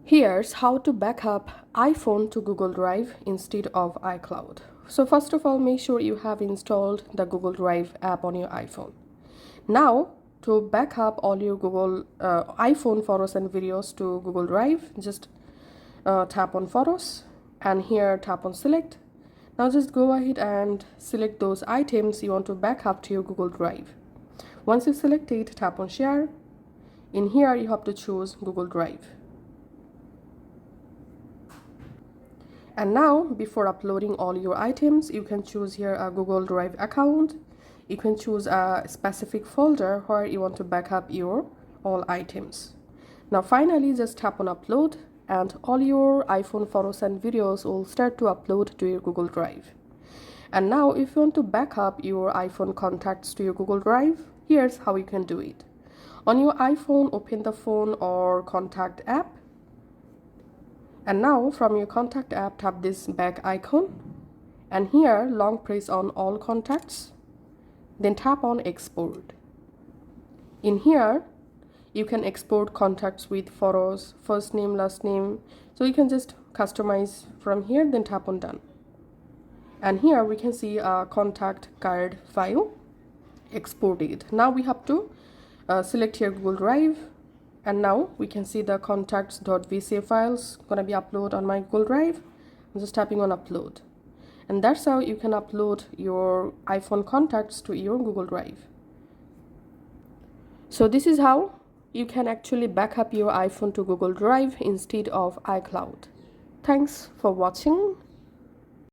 Here's how to back up iPhone to Google Drive instead of iCloud. So first of all, make sure you have installed the Google Drive app on your iPhone. Now, to back up all your Google iPhone photos and videos to Google Drive, just tap on Photos and here tap on Select. Now just go ahead and select those items you want to back up to your Google Drive. Once you select it, tap on Share. In here, you have to choose Google Drive. And now, before uploading all your items, you can choose here a Google Drive account. You can choose a specific folder where you want to back up your all items. Now finally, just tap on upload and all your iPhone photos and videos will start to upload to your Google Drive. And now if you want to back up your iPhone contacts to your Google Drive, here's how you can do it. On your iPhone, open the phone or contact app. And now from your contact app, tap this back icon. And here, long press on all contacts. Then tap on export. In here, you can export contacts with photos, first name, last name. So you can just customize from here, then tap on done. And here we can see a contact card file exported. Now we have to select here Google Drive. And now we can see the contacts.vca files gonna be uploaded on my Google Drive. I'm just tapping on upload. And that's how you can upload your iPhone contacts to your Google Drive. So this is how you can actually back up your iPhone to Google Drive instead of iCloud. Thanks for watching.